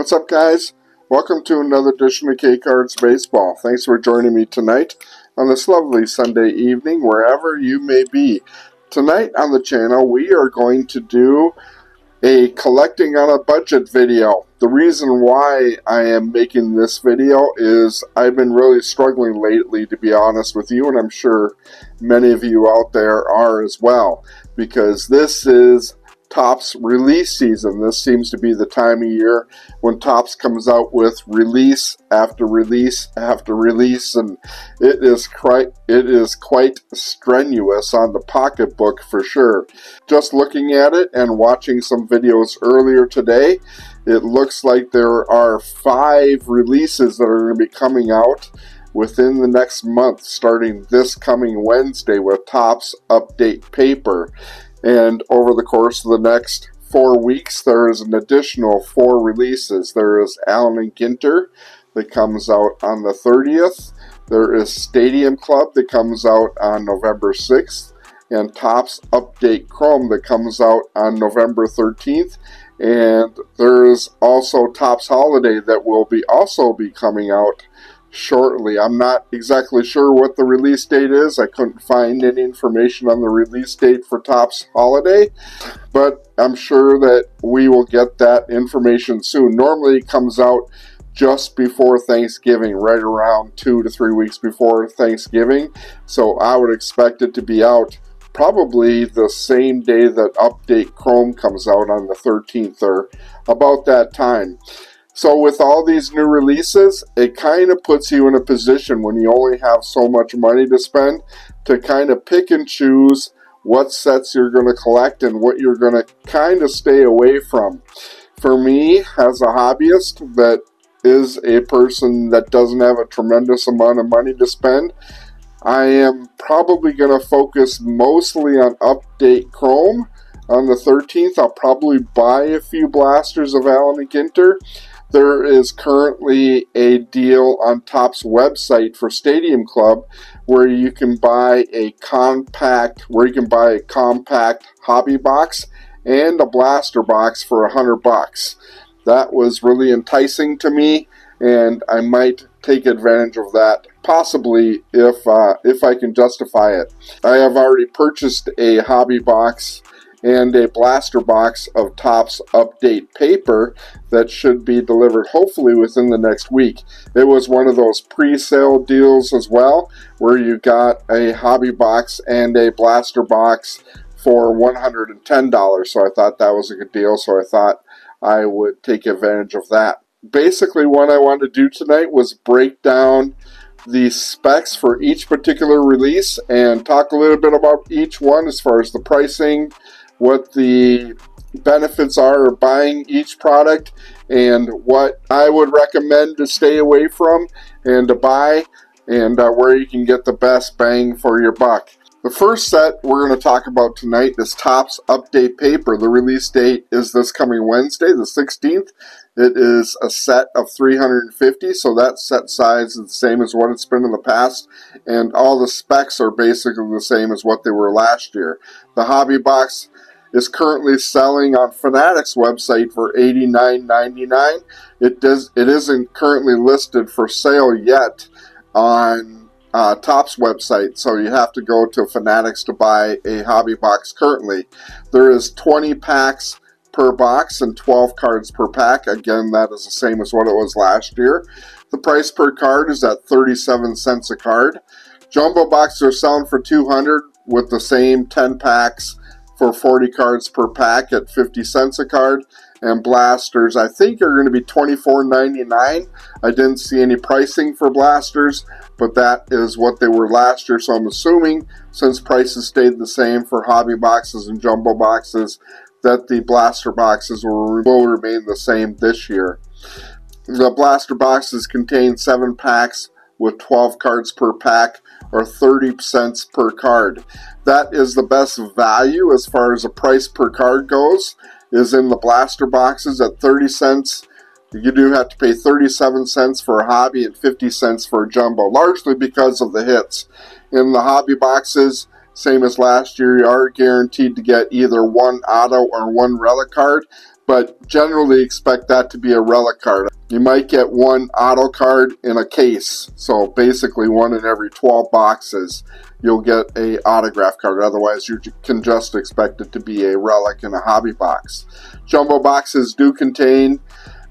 What's up, guys? Welcome to another edition of K-Cards Baseball. Thanks for joining me tonight on this lovely Sunday evening, wherever you may be. Tonight on the channel, we are going to do a collecting on a budget video. The reason why I am making this video is I've been really struggling lately, to be honest with you, and I'm sure many of you out there are as well, because this is Topps release season. This seems to be the time of year when Topps comes out with release after release after release, and it is quite strenuous on the pocketbook for sure. Just looking at it and watching some videos earlier today, it looks like there are 5 releases that are going to be coming out within the next month, starting this coming Wednesday with Topps Update Paper. And over the course of the next 4 weeks, there is an additional 4 releases. There is Allen and Ginter that comes out on the 30th. There is Stadium Club that comes out on November 6th. And Topps Update Chrome that comes out on November 13th. And there is also Topps Holiday that will also be coming out shortly. I'm not exactly sure what the release date is. I couldn't find any information on the release date for Topps Holiday, but I'm sure that we will get that information soon. Normally it comes out just before Thanksgiving, right around 2 to 3 weeks before Thanksgiving, so I would expect it to be out probably the same day that Update Chrome comes out on the 13th, or about that time. So with all these new releases, it kind of puts you in a position when you only have so much money to spend to kind of pick and choose what sets you're going to collect and what you're going to kind of stay away from. For me, as a hobbyist that is a person that doesn't have a tremendous amount of money to spend, I am probably going to focus mostly on Update Chrome. On the 13th, I'll probably buy a few blasters of Allen and Ginter. There is currently a deal on Topps website for Stadium Club where you can buy a compact hobby box and a blaster box for $100. That was really enticing to me, and I might take advantage of that, possibly if I can justify it. I have already purchased a hobby box and a blaster box of Topps Update Paper that should be delivered hopefully within the next week. It was one of those pre-sale deals as well, where you got a hobby box and a blaster box for $110, so I thought that was a good deal, so I thought I would take advantage of that. Basically, what I wanted to do tonight was break down the specs for each particular release and talk a little bit about each one as far as the pricing, what the benefits are of buying each product, and what I would recommend to stay away from and to buy, and where you can get the best bang for your buck. The first set we're going to talk about tonight is Topps Update Paper. The release date is this coming Wednesday, the 16th. It is a set of 350, so that set size is the same as what it's been in the past, and all the specs are basically the same as what they were last year. The hobby box is currently selling on Fanatics website for $89.99. It isn't currently listed for sale yet on Topps website, so you have to go to Fanatics to buy a hobby box currently. There is 20 packs per box and 12 cards per pack. Again, that is the same as what it was last year. The price per card is at 37 cents a card. Jumbo boxes are selling for $200 with the same 10 packs for 40 cards per pack at 50 cents a card. And blasters, I think, are going to be $24.99. I didn't see any pricing for blasters, but that is what they were last year, so I'm assuming since prices stayed the same for hobby boxes and jumbo boxes, that the blaster boxes will remain the same this year. The blaster boxes contain 7 packs with 12 cards per pack, or 30 cents per card. That is the best value as far as the price per card goes, is in the blaster boxes at 30 cents. You do have to pay 37 cents for a hobby and 50 cents for a jumbo, largely because of the hits. In the hobby boxes, same as last year, you are guaranteed to get either one auto or one relic card. but generally expect that to be a relic card. You might get one auto card in a case, so basically one in every 12 boxes you'll get a autograph card. Otherwise you can just expect it to be a relic in a hobby box. Jumbo boxes do contain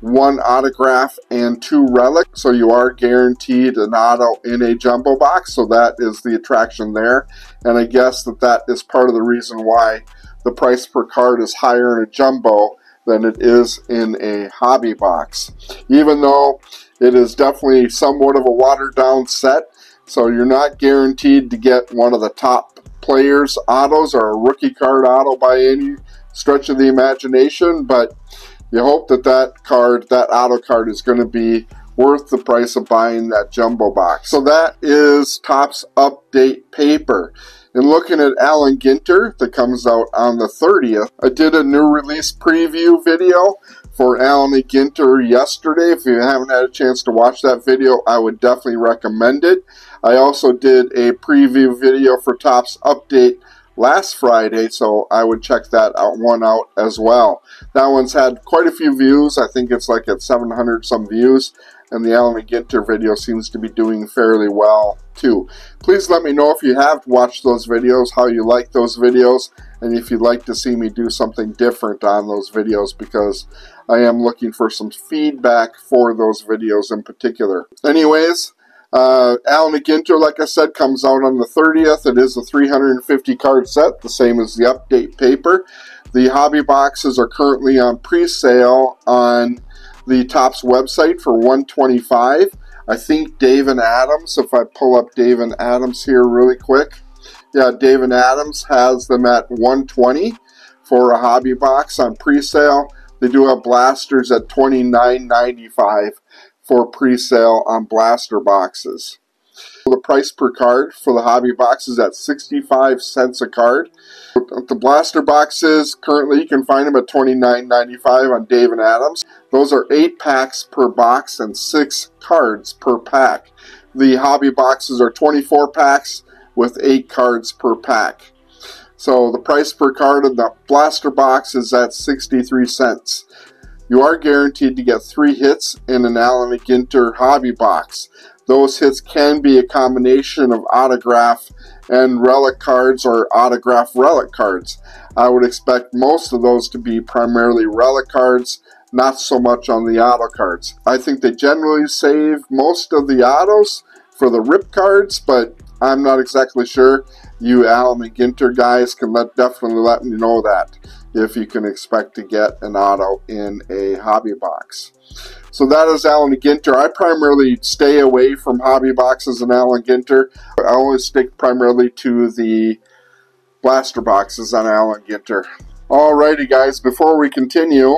one autograph and two relics, so you are guaranteed an auto in a jumbo box, so that is the attraction there. And I guess that is part of the reason why the price per card is higher in a jumbo than it is in a hobby box, even though it is definitely somewhat of a watered down set. So you're not guaranteed to get one of the top players autos or a rookie card auto by any stretch of the imagination, but you hope that that auto card is going to be worth the price of buying that jumbo box. So that is Topps Update paper. And looking at Alan Ginter, that comes out on the 30th, I did a new release preview video for Alan Ginter yesterday. If you haven't had a chance to watch that video, I would definitely recommend it. I also did a preview video for Topps Update last Friday, so I would check that one out as well. That one's had quite a few views. I think it's like at 700 some views, and the Alan Ginter video seems to be doing fairly well too. Please let me know if you have watched those videos, how you like those videos, and if you'd like to see me do something different on those videos, because I am looking for some feedback for those videos in particular. Anyways, Alan Ginter, like I said, comes out on the 30th. It is a 350 card set, the same as the update paper. The hobby boxes are currently on pre-sale on the Topps website for $125. I think Dave and Adams, if I pull up Dave and Adams here really quick, yeah, Dave and Adams has them at $120 for a hobby box on pre-sale. They do have blasters at $29.95 for pre-sale on blaster boxes. The price per card for the hobby box is at 65 cents a card. The blaster boxes, currently you can find them at $29.95 on Dave and Adams. Those are 8 packs per box and 6 cards per pack. The hobby boxes are 24 packs with 8 cards per pack. So the price per card in the blaster box is at 63 cents. You are guaranteed to get 3 hits in an Alan Ginter hobby box. Those hits can be a combination of autograph and relic cards or autograph relic cards. I would expect most of those to be primarily relic cards, not so much on the auto cards. I think they generally save most of the autos for the rip cards, but I'm not exactly sure. You Alan Ginter guys can definitely let me know that, if you can expect to get an auto in a hobby box. So that is Alan Ginter. I primarily stay away from hobby boxes and Alan Ginter. I only stick primarily to the blaster boxes on Alan Ginter. Alrighty guys, before we continue,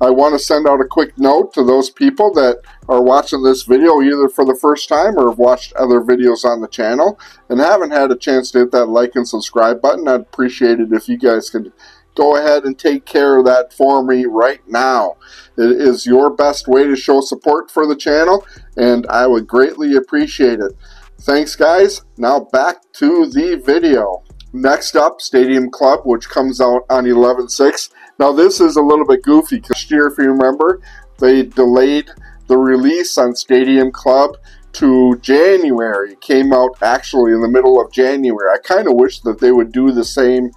I want to send out a quick note to those people that are watching this video either for the first time or have watched other videos on the channel and haven't had a chance to hit that like and subscribe button. I'd appreciate it if you guys could go ahead and take care of that for me right now. It is your best way to show support for the channel, and I would greatly appreciate it. Thanks guys. Now back to the video. Next up, Stadium Club, which comes out on 11/6. Now this is a little bit goofy because last year, if you remember, they delayed the release on Stadium Club to January. It came out actually in the middle of January. I kind of wish that they would do the same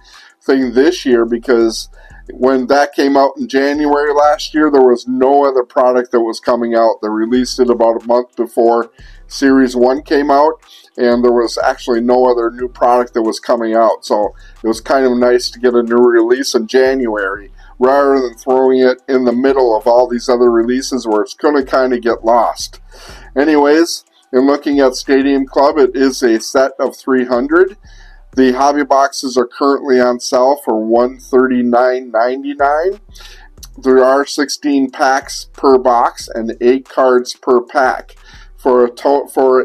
thing this year, because when that came out in January last year, there was no other product that was coming out. They released it about a month before Series 1 came out, and there was actually no other new product that was coming out. So it was kind of nice to get a new release in January rather than throwing it in the middle of all these other releases where it's going to kind of get lost. Anyways, in looking at Stadium Club, it is a set of 300. The hobby boxes are currently on sale for $139.99. There are 16 packs per box and 8 cards per pack for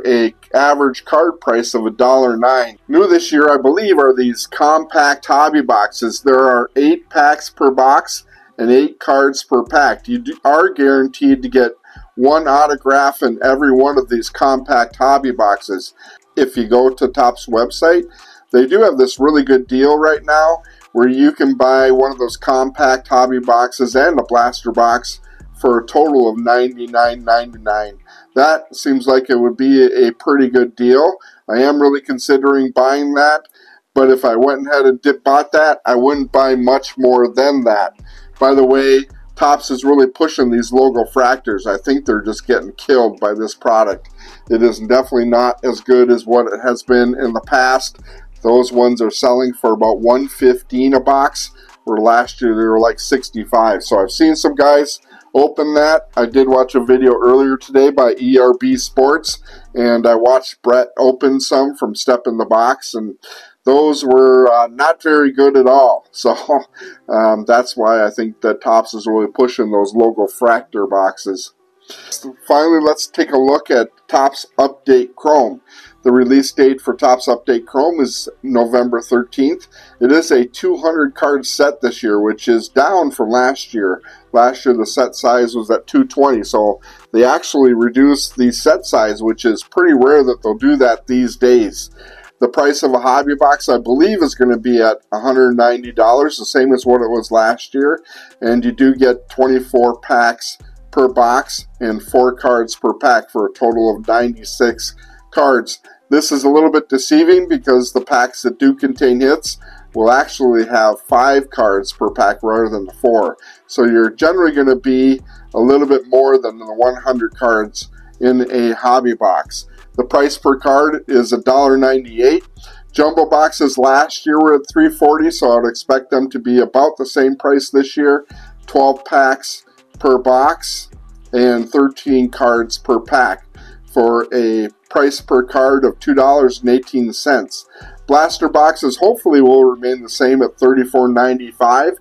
a average card price of $1.09. New this year, I believe, are these compact hobby boxes. There are 8 packs per box and 8 cards per pack. You are guaranteed to get 1 autograph in every one of these compact hobby boxes. If you go to Topps website, they do have this really good deal right now where you can buy one of those compact hobby boxes and a blaster box for a total of $99.99. That seems like it would be a pretty good deal. I am really considering buying that, but if I went ahead and bought that, I wouldn't buy much more than that. By the way, Topps is really pushing these logo fractors. I think they're just getting killed by this product. It is definitely not as good as what it has been in the past. Those ones are selling for about $115 a box, where last year they were like $65. So I've seen some guys open that. I did watch a video earlier today by ERB Sports, and I watched Brett open some from Step in the Box, and those were not very good at all. So that's why I think that Topps is really pushing those logo fractor boxes. Finally, let's take a look at Topps Update Chrome. The release date for Topps Update Chrome is November 13th. It is a 200 card set this year, which is down from last year. Last year the set size was at 220, so they actually reduced the set size, which is pretty rare that they'll do that these days. The price of a hobby box, I believe, is going to be at $190, the same as what it was last year. And you do get 24 packs per box and 4 cards per pack for a total of 96 cards. This is a little bit deceiving because the packs that do contain hits will actually have 5 cards per pack rather than the 4. So you're generally going to be a little bit more than the 100 cards in a hobby box. The price per card is $1.98. Jumbo boxes last year were at $3.40, so I would expect them to be about the same price this year. 12 packs per box and 13 cards per pack for a price per card of $2.18. Blaster boxes hopefully will remain the same at $34.95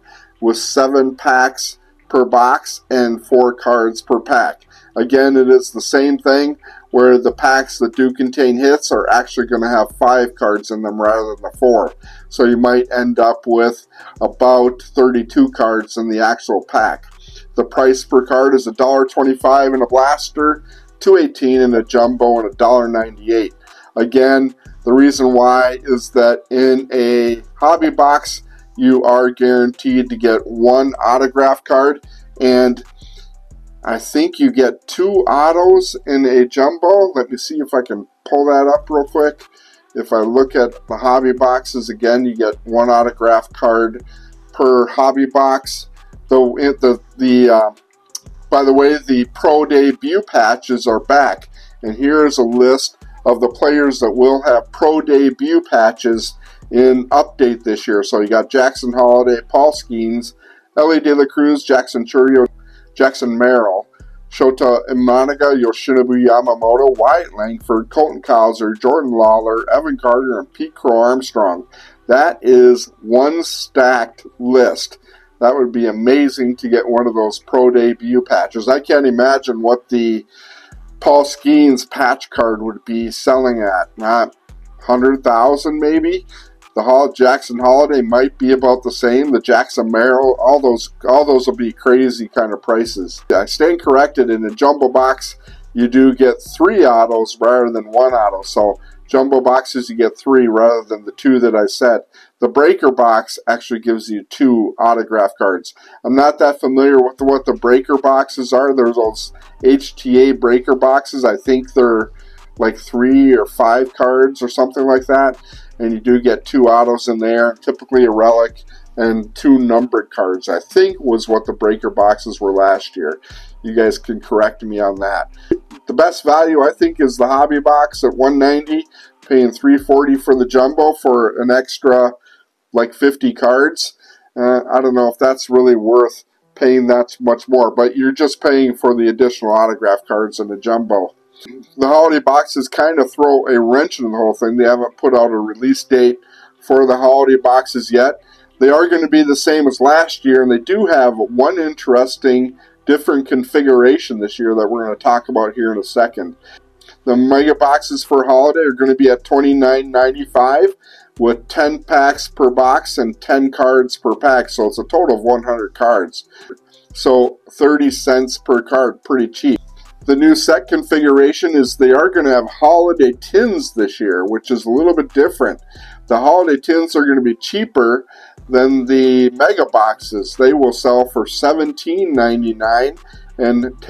with 7 packs per box and 4 cards per pack. Again, it is the same thing, where the packs that do contain hits are actually going to have 5 cards in them rather than the 4. So you might end up with about 32 cards in the actual pack. The price per card is $1.25 in a blaster, $2.18 in a jumbo, and $1.98. Again, the reason why is that in a hobby box, you are guaranteed to get 1 autograph card, and I think you get 2 autos in a jumbo. Let me see if I can pull that up real quick. If I look at the hobby boxes, again, you get 1 autograph card per hobby box. By the way, the pro debut patches are back, and here's a list of the players that will have pro debut patches in update this year. So you got Jackson Holiday, Paul Skeens, Ellie De La Cruz, Jackson Churio, Jackson Merrill, Shota Imanaga, Yoshinobu Yamamoto, Wyatt Langford, Colton Cowser, Jordan Lawler, Evan Carter, and Pete Crow Armstrong. That is one stacked list. That would be amazing to get one of those pro debut patches. I can't imagine what the Paul Skeens patch card would be selling at. Not 100,000 maybe. The Jackson Holiday might be about the same. The Jackson Merrill, all those will be crazy kind of prices. I stand corrected. In a jumbo box, you do get 3 autos rather than 1 auto. So jumbo boxes, you get 3 rather than the 2 that I said. The breaker box actually gives you 2 autograph cards. I'm not that familiar with what the breaker boxes are. There's those HTA breaker boxes. I think they're like 3 or 5 cards or something like that. And you do get 2 autos in there, typically a relic, and 2 numbered cards, I think was what the breaker boxes were last year. You guys can correct me on that. The best value, I think, is the hobby box at $190, paying $340 for the jumbo for an extra like 50 cards. I don't know if that's really worth paying that much more, but you're just paying for the additional autograph cards in the jumbo. The holiday boxes kind of throw a wrench in the whole thing. They haven't put out a release date for the holiday boxes yet. They are going to be the same as last year, and they do have one interesting different configuration this year that we're going to talk about here in a second. The mega boxes for holiday are going to be at $29.95 with 10 packs per box and 10 cards per pack, so it's a total of 100 cards. So 30 cents per card, pretty cheap. the new set configuration is they are going to have holiday tins this year, which is a little bit different. The holiday tins are going to be cheaper than the mega boxes. They will sell for $17.99 and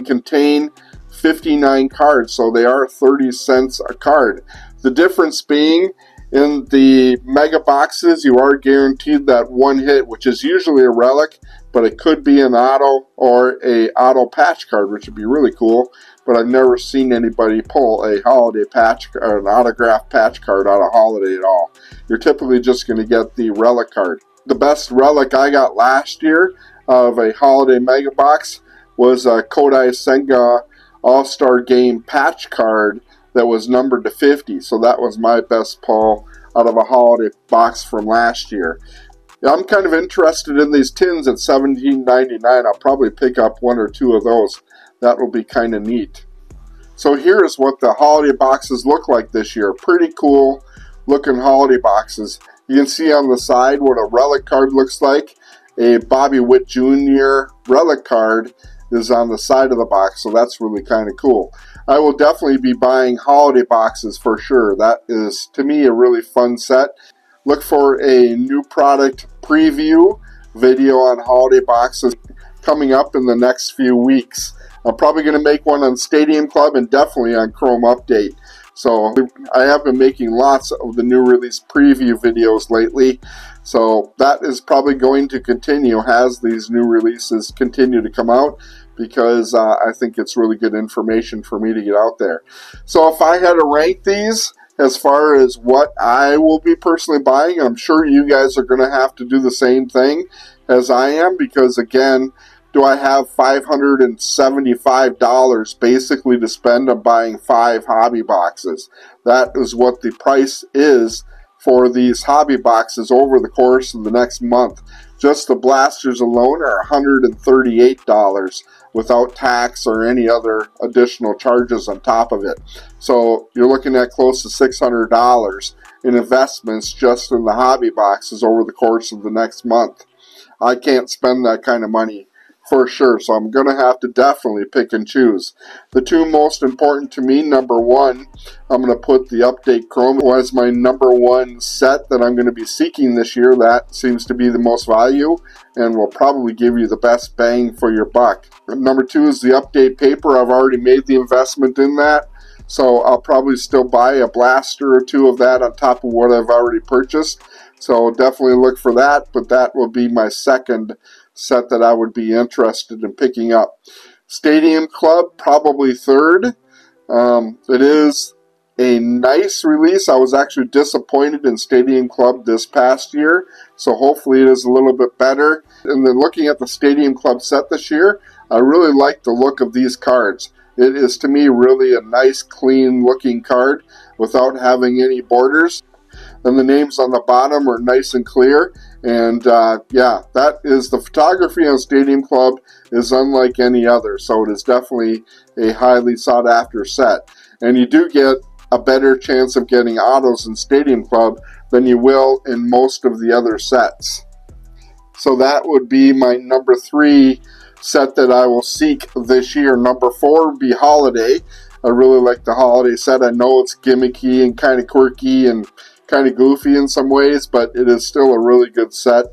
contain 59 cards, so they are 30 cents a card. The difference being, in the mega boxes, you are guaranteed that one hit, which is usually a relic, but it could be an auto or a auto patch card, which would be really cool. But I've never seen anybody pull a holiday patch or an autograph patch card out of holiday at all. You're typically just going to get the relic card. The best relic I got last year of a holiday mega box was a Kodai Senga All-Star Game patch card that was numbered to 50, so that was my best pull out of a holiday box from last year. I'm kind of interested in these tins at $17.99. I'll probably pick up one or two of those. That will be kind of neat. So here's what the holiday boxes look like this year. Pretty cool looking holiday boxes. You can see on the side what a relic card looks like. A Bobby Witt Jr. relic card is on the side of the box, so that's really kind of cool. I will definitely be buying holiday boxes for sure. That is, to me, a really fun set. Look for a new product preview video on holiday boxes coming up in the next few weeks. I'm probably going to make one on Stadium Club and definitely on Chrome Update. So I have been making lots of the new release preview videos lately. So that is probably going to continue as these new releases continue to come out, because I think it's really good information for me to get out there. So if I had to rank these as far as what I will be personally buying, I'm sure you guys are going to have to do the same thing as I am, because again, do I have $575 basically to spend on buying 5 hobby boxes? That is what the price is for these hobby boxes over the course of the next month. Just the blasters alone are $138 without tax or any other additional charges on top of it. So you're looking at close to $600 in investments just in the hobby boxes over the course of the next month. I can't spend that kind of money for sure, so I'm going to have to definitely pick and choose. The two most important to me, number one, I'm going to put the Update Chrome as my number one set that I'm going to be seeking this year. That seems to be the most value and will probably give you the best bang for your buck. Number two is the Update Paper. I've already made the investment in that, so I'll probably still buy a blaster or two of that on top of what I've already purchased. So definitely look for that, but that will be my second set that I would be interested in picking up. Stadium Club, probably third. It is a nice release. I was actually disappointed in Stadium Club this past year, so hopefully it is a little bit better. And then looking at the Stadium Club set this year, I really like the look of these cards. It is, to me, really a nice, clean looking card without having any borders. And the names on the bottom are nice and clear. And yeah, that is, the photography on Stadium Club is unlike any other. So it is definitely a highly sought after set. And you do get a better chance of getting autos in Stadium Club than you will in most of the other sets. So that would be my number 3 set that I will seek this year. Number 4 would be Holiday. I really like the Holiday set. I know it's gimmicky and kind of quirky and kind of goofy in some ways, but it is still a really good set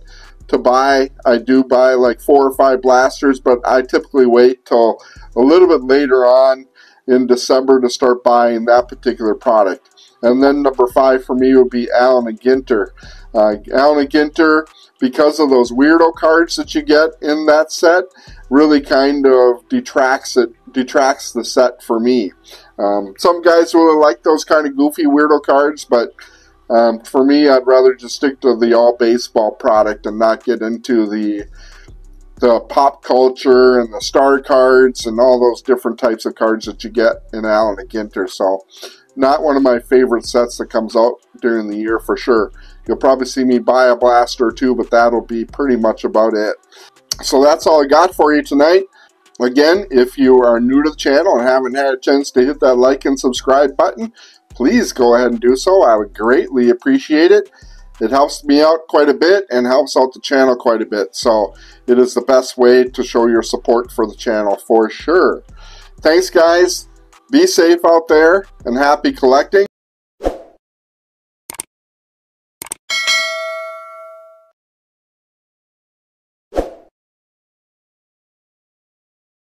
to buy. I do buy like 4 or 5 blasters, but I typically wait till a little bit later on in December to start buying that particular product. And then number 5 for me would be Allen and Ginter. Allen and Ginter, because of those weirdo cards that you get in that set, really kind of detracts the set for me. Some guys really like those kind of goofy weirdo cards, but for me, I'd rather just stick to the all baseball product and not get into the pop culture and the star cards and all those different types of cards that you get in Allen and Ginter. So not one of my favorite sets that comes out during the year for sure. You'll probably see me buy a blaster or two, but that'll be pretty much about it. So that's all I got for you tonight. Again, if you are new to the channel and haven't had a chance to hit that like and subscribe button, please go ahead and do so. I would greatly appreciate it. It helps me out quite a bit and helps out the channel quite a bit. So it is the best way to show your support for the channel for sure. Thanks, guys. Be safe out there and happy collecting.